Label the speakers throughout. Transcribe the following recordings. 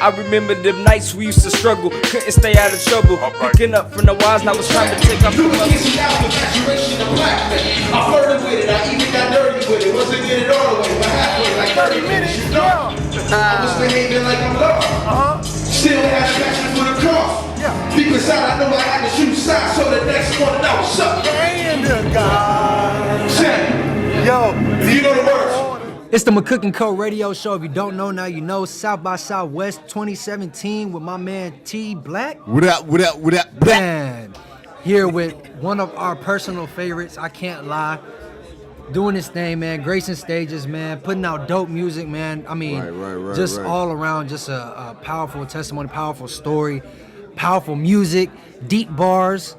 Speaker 1: I remember them nights we used to struggle, couldn't stay out of trouble. Picking up from the wise, now it's time to take off the muzzle.
Speaker 2: I flirted with it, I even got dirty with it. Wasn't get it all the way, but halfway, like 30 minutes, you know. I was behaving like I'm lost. Still had a passion for the cross. Deep inside, I know I had to shoot shots, so the next one, that was up.
Speaker 3: Yo,
Speaker 2: Do you know the words?
Speaker 3: it's the McCook Co radio show. If you don't know, now you know. South by Southwest 2017 with my man T Black.
Speaker 4: What up?
Speaker 3: Man, here with one of our personal favorites, I can't lie. Doing this thing, man, gracing stages, man, putting out dope music, man. I mean,
Speaker 4: Right.
Speaker 3: all around, just a powerful testimony, powerful story, powerful music, deep bars.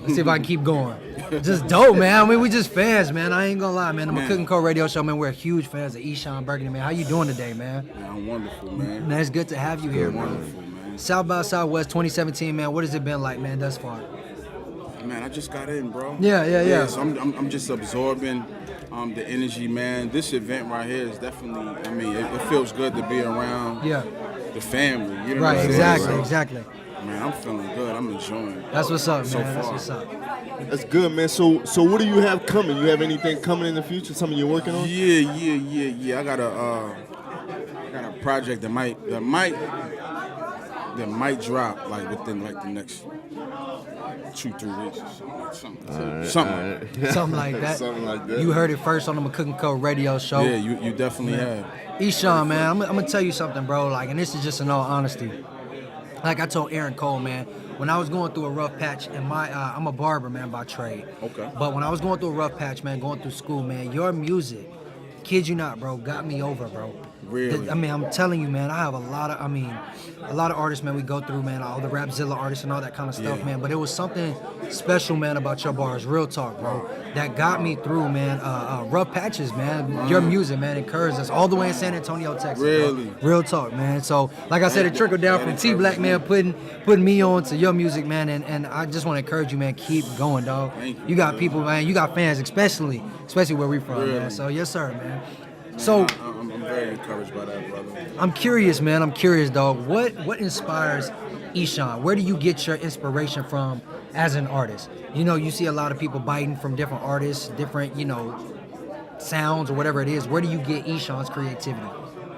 Speaker 3: Let's see if I can keep going. Just dope, man. I mean, we just fans, man. I ain't gonna lie, man. The McCook Co radio show, man. We're huge fans of Eshon Burgundy, man. How you doing today, man?
Speaker 5: Yeah, I'm wonderful, man.
Speaker 3: Man, it's good to have you here, man.
Speaker 5: Wonderful, man.
Speaker 3: South by Southwest 2017, man. What has it been like, man, thus far?
Speaker 5: Man, I just got in, bro.
Speaker 3: Yeah.
Speaker 5: So I'm just absorbing the energy, man. This event right here is definitely, I mean, it feels good to be around the family. You know what I'm saying?
Speaker 3: Exactly.
Speaker 5: Man, I'm feeling good. I'm enjoying it.
Speaker 3: That's what's up, man.
Speaker 5: So
Speaker 3: That's
Speaker 5: far.
Speaker 3: what's up.
Speaker 4: That's good, man. So what do you have coming? You have anything coming in the future? Something you're working on?
Speaker 5: Yeah. I got a project that might drop like within like the next 2-3 weeks or something.
Speaker 3: Something like that.
Speaker 4: Something like that.
Speaker 3: You heard it first on the McCook Co radio show.
Speaker 5: Yeah, you definitely have.
Speaker 3: Eshon, man, I'm gonna tell you something, bro. Like, and this is just in all honesty. Like I told Aaron Cole, man, when I was going through a rough patch, and I'm a barber, man, by trade.
Speaker 5: Okay.
Speaker 3: But when I was going through a rough patch, man, going through school, man, your music, kid you not, bro, got me over, bro.
Speaker 5: Really?
Speaker 3: I mean, I'm telling you, man, I have a lot of artists, man, we go through, man, all the Rapzilla artists and all that kind of stuff, man. But it was something special, man, about your bars, real talk, bro, that got me through, man, rough patches, man. Your music, man, encouraged us all the way in San Antonio, Texas.
Speaker 5: Really?
Speaker 3: Bro. Real talk, man. So, like I said, it trickled down from T Black, man, putting me on to your music, man, and I just want to encourage you, man, keep going, dog.
Speaker 5: Thank you,
Speaker 3: You got people, man, you got fans, especially where we from, man. So, yes, sir, man. So,
Speaker 5: I'm very encouraged by that, brother.
Speaker 3: I'm curious, man. I'm curious, dog. What inspires Eshon? Where do you get your inspiration from as an artist? You know, you see a lot of people biting from different artists, different, sounds or whatever it is. Where do you get Eshon's creativity?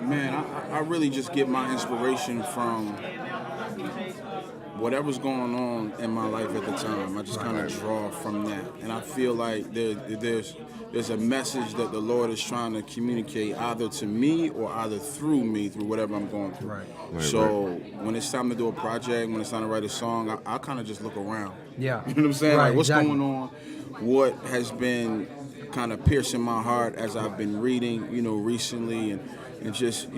Speaker 5: Man, I really just get my inspiration from whatever's going on in my life at the time. I just kind of draw from that. And I feel like there's a message that the Lord is trying to communicate either to me or either through me, through whatever I'm going through. So when it's time to do a project, when it's time to write a song, I kind of just look around.
Speaker 3: Yeah.
Speaker 5: You know what I'm saying?
Speaker 3: Right,
Speaker 5: like what's
Speaker 3: exactly.
Speaker 5: going on? What has been kind of piercing my heart as I've been reading, recently, and just,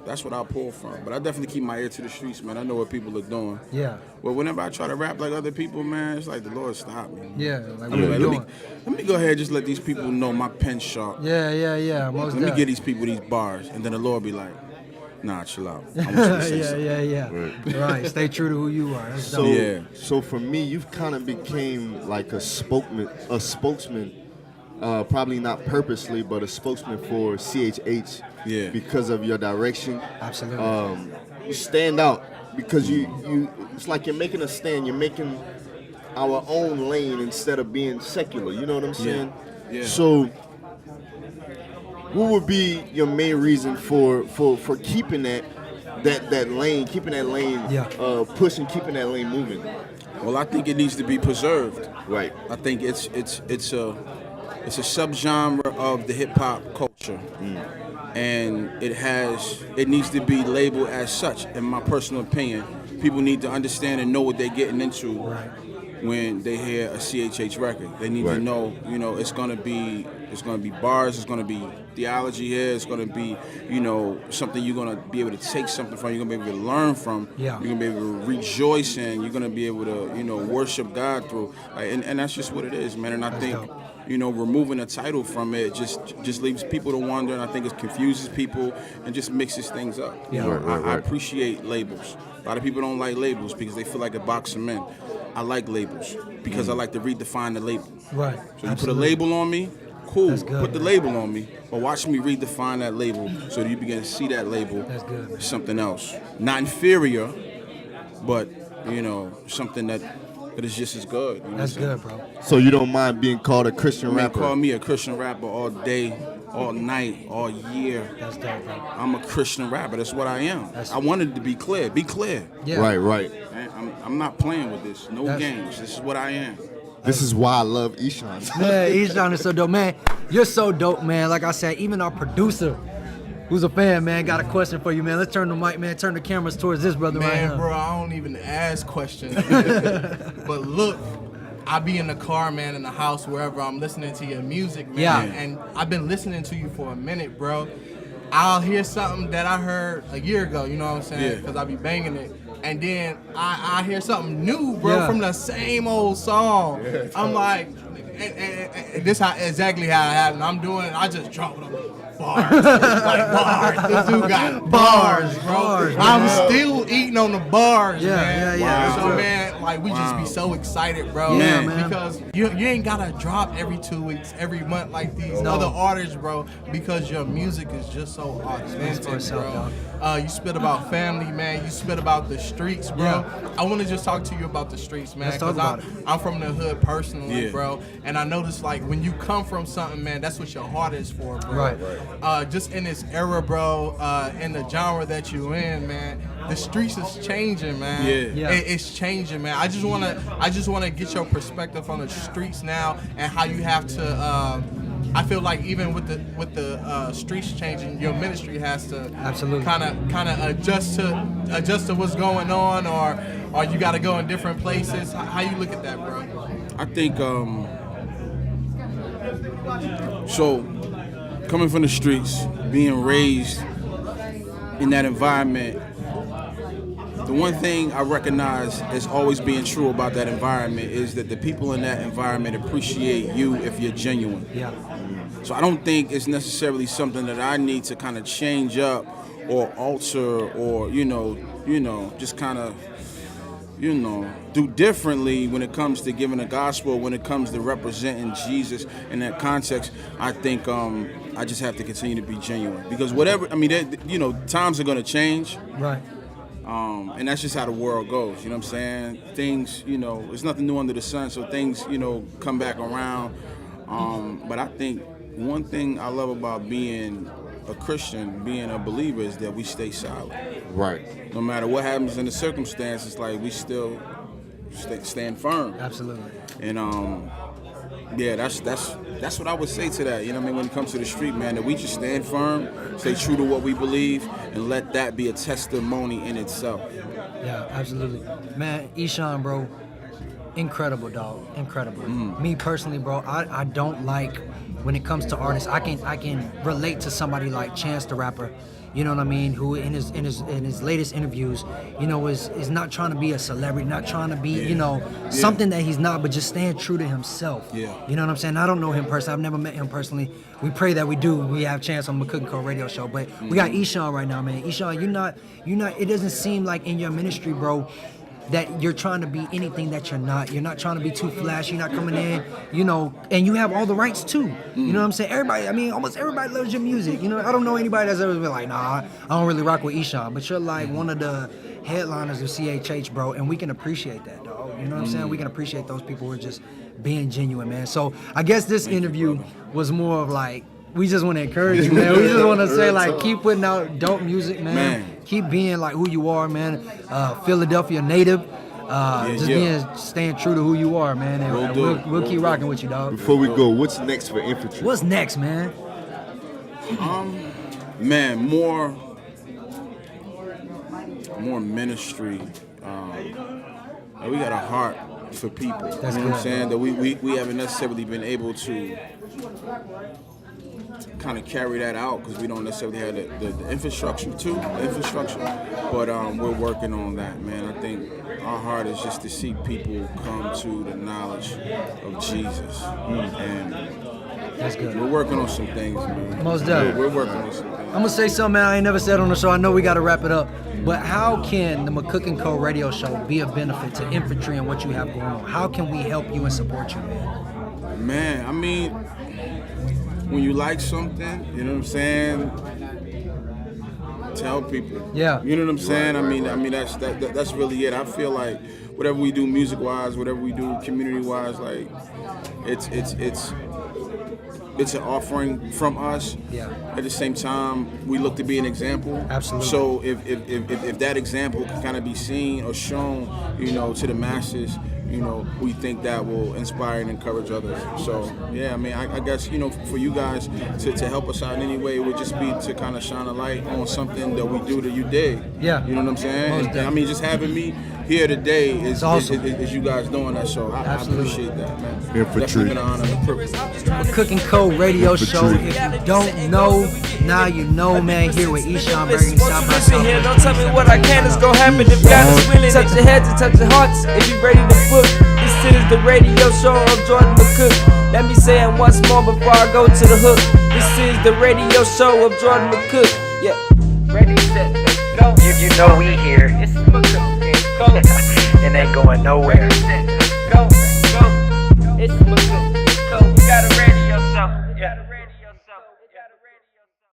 Speaker 5: that's what I pull from. But I definitely keep my ear to the streets, man. I know what people are doing.
Speaker 3: Yeah.
Speaker 5: But whenever I try to rap like other people, man, it's like the Lord stopped me.
Speaker 3: Yeah. Like,
Speaker 5: I'm
Speaker 3: what
Speaker 5: like,
Speaker 3: you doing?
Speaker 5: let me go ahead and just let these people know my pen's sharp.
Speaker 3: Yeah. Most
Speaker 5: Let me get these people these bars. And then the Lord be like, nah, chill out. I want you to say something.
Speaker 3: Yeah. Right. Stay true to who you are. That's dope.
Speaker 4: So for me, you've kind of became like a spokesman, probably not purposely, but a spokesman for CHH.
Speaker 5: Yeah.
Speaker 4: Because of your direction.
Speaker 3: Absolutely.
Speaker 4: You stand out because you it's like you're making a stand. You're making our own lane instead of being secular. You know what I'm saying?
Speaker 5: Yeah.
Speaker 4: So, what would be your main reason for keeping that lane, pushing, keeping that lane moving?
Speaker 5: Well, I think it needs to be preserved.
Speaker 4: Right.
Speaker 5: I think it's a subgenre of the hip hop culture. And it needs to be labeled as such, in my personal opinion. People need to understand and know what they're getting into when they hear a CHH record. They need to know, it's gonna be bars, it's gonna be theology here, it's gonna be, something you're gonna be able to take something from, you're gonna be able to learn from,
Speaker 3: Yeah.
Speaker 5: you're gonna be able to rejoice in, you're gonna be able to, worship God through. And that's just what it is, man. And I think
Speaker 3: dope.
Speaker 5: Removing a title from it just leaves people to wonder, and I think it confuses people and just mixes things up.
Speaker 3: Yeah.
Speaker 5: I appreciate labels. A lot of people don't like labels because they feel like it boxes them in. I like labels because I like to redefine the label.
Speaker 3: Right.
Speaker 5: So you put a label on me, Cool.
Speaker 3: That's good,
Speaker 5: Put the
Speaker 3: man.
Speaker 5: label on me, but watch me redefine that label so that you begin to see that label
Speaker 3: That's good, man.
Speaker 5: as something else. Not inferior, but something that is just as good. You know
Speaker 3: That's
Speaker 5: what I'm
Speaker 3: good, bro.
Speaker 4: So you don't mind being called a Christian
Speaker 5: saying? Man,
Speaker 4: rapper?
Speaker 5: call me a Christian rapper all day, all night, all year.
Speaker 3: That's dope, bro.
Speaker 5: I'm a Christian rapper. That's what I am.
Speaker 3: That's-
Speaker 5: I wanted to be clear. Be clear.
Speaker 3: Yeah.
Speaker 4: Right.
Speaker 5: Man, I'm not playing with this. No
Speaker 3: That's-
Speaker 5: games. This is what I am.
Speaker 4: This is why I love Eshon.
Speaker 3: Man, Eshon is so dope, man. You're so dope, man. Like I said, even our producer, who's a fan, man, got a question for you, man. Let's turn the mic, man. Turn the cameras towards this brother right
Speaker 6: Man,
Speaker 3: here.
Speaker 6: bro, I don't even ask questions. But look, I be in the car, man, in the house, wherever I'm listening to your music, man.
Speaker 3: Yeah.
Speaker 6: And I've been listening to you for a minute, bro. I'll hear something that I heard a year ago, you know what I'm saying?
Speaker 5: Yeah.
Speaker 6: Because I be banging it. And then I hear something new, bro,
Speaker 3: Yeah.
Speaker 6: from the same old song. I'm like, and this exactly how it happened. I just dropped them bars. Like bars. This dude got bars, bro.
Speaker 3: Bars,
Speaker 6: I'm
Speaker 3: man.
Speaker 6: still eating on the bars,
Speaker 3: Yeah,
Speaker 6: man.
Speaker 3: yeah.
Speaker 6: So,
Speaker 5: Wow.
Speaker 6: man, like, we just be so excited, bro.
Speaker 3: Yeah, man.
Speaker 6: Because you ain't gotta drop every 2 weeks, every month like these other artists, bro, because your music is just so authentic,
Speaker 3: itself,
Speaker 6: bro. You spit about family, man. You spit about the streets, bro.
Speaker 3: Yeah.
Speaker 6: I want to just talk to you about the streets, man.
Speaker 3: Let's talk about it.
Speaker 6: I'm from the hood personally,
Speaker 5: Yeah.
Speaker 6: bro. And I noticed, like, when you come from something, man, that's what your heart is for, bro.
Speaker 3: Right.
Speaker 6: Just in this era, bro, in the genre that you in, man, the streets is changing, man.
Speaker 5: Yeah.
Speaker 6: It's changing, man. I just wanna get your perspective on the streets now and how you have to. I feel like even with the streets changing, your ministry has to
Speaker 3: Absolutely.
Speaker 6: kind of adjust to what's going on, or you got to go in different places. How you look at that, bro?
Speaker 5: I think so. Coming from the streets, being raised in that environment, the one thing I recognize as always being true about that environment is that the people in that environment appreciate you if you're genuine.
Speaker 3: Yeah.
Speaker 5: So I don't think it's necessarily something that I need to kind of change up or alter or just kind of do differently when it comes to giving the gospel, when it comes to representing Jesus in that context. I think I just have to continue to be genuine because times are going to change.
Speaker 3: Right.
Speaker 5: And that's just how the world goes, you know what I'm saying? Things, there's nothing new under the sun, so things, come back around. But I think one thing I love about being a Christian, being a believer, is that we stay solid.
Speaker 4: Right.
Speaker 5: No matter what happens in the circumstances, like we still stand firm.
Speaker 3: Absolutely.
Speaker 5: And that's what I would say to that. You know what I mean? When it comes to the street, man, that we just stand firm, stay true to what we believe, and let that be a testimony in itself.
Speaker 3: Yeah, absolutely. Man, Eshon, bro, incredible, dog. Incredible. Me personally, bro, I don't like when it comes to artists. I can relate to somebody like Chance the Rapper, you know what I mean, who in his latest interviews, is not trying to be a celebrity, not trying to be, something that he's not, but just staying true to himself.
Speaker 5: Yeah.
Speaker 3: You know what I'm saying? I don't know him personally. I've never met him personally. We pray that we do. We have Chance on McCook Co radio show, but we got Eshon right now, man. Eshon, you're not. It doesn't seem like in your ministry, bro, that you're trying to be anything that you're not. You're not trying to be too flashy. You're not coming in, and you have all the rights too. You know what I'm saying? Almost everybody loves your music. I don't know anybody that's ever been like, nah, I don't really rock with Eshon, but you're like one of the headliners of CHH, bro, and we can appreciate that, dog. You know what I'm saying? We can appreciate those people who are just being genuine, man. So I guess this interview was more of like, we just want to encourage you, man. We just want to say, like, keep putting out dope music, man. Keep being like who you are, man. Philadelphia native. Staying true to who you are, man. And we'll keep rocking with you, dog.
Speaker 4: Before we go, what's next for Infantry?
Speaker 3: What's next, man?
Speaker 5: Man, more ministry. We got a heart for people.
Speaker 3: That's
Speaker 5: you know what I'm
Speaker 3: good.
Speaker 5: saying? That we haven't necessarily been able to kind of carry that out because we don't necessarily have the infrastructure but we're working on that, man. I think our heart is just to see people come to the knowledge of Jesus, and
Speaker 3: That's good.
Speaker 5: we're working on some things, man.
Speaker 3: Most definitely.
Speaker 5: We're working on some things.
Speaker 3: I'm gonna say something, man, I ain't never said on the show. I know we gotta wrap it up, but how can the McCook Co radio show be a benefit to Infantry and what you have going on? How can we help you and support you, man?
Speaker 5: Man, I mean, when you like something, you know what I'm saying, tell people.
Speaker 3: Yeah.
Speaker 5: You know what I'm saying? I mean that's really it. I feel like whatever we do music-wise, whatever we do community-wise, like it's an offering from us.
Speaker 3: Yeah.
Speaker 5: At the same time, we look to be an example.
Speaker 3: Absolutely.
Speaker 5: So if that example can kind of be seen or shown, you know, to the masses, you know, we think that will inspire and encourage others. So yeah, I mean, I guess, you know, for you guys to help us out in any way, it would just be to kind of shine a light on something that we do that you dig.
Speaker 3: Yeah.
Speaker 5: You know what I'm saying?
Speaker 3: Most
Speaker 5: And I mean, just having me here today is
Speaker 3: awesome.
Speaker 5: is you guys doing that. So I appreciate that, man.
Speaker 4: Infantry.
Speaker 5: That's been an honor and a privilege.
Speaker 3: McCook Co radio show. If you don't know, now you know, man. Here with Eshon Burgundy, South by
Speaker 1: Listen here, don't tell me
Speaker 3: Southwest.
Speaker 1: what I can is gonna happen if God is willing. Touch your heads and touch your hearts if you ready to book. This is the radio show of Jordan McCook. Let me say it once more before I go to the hook. This is the radio show of Jordan McCook. Yeah, ready, set, let's go.
Speaker 7: You know we here.
Speaker 1: It's McCook Co.
Speaker 7: It ain't going nowhere.
Speaker 1: Let's go, let's go. It's McCook Co. We got a radio show. Yeah.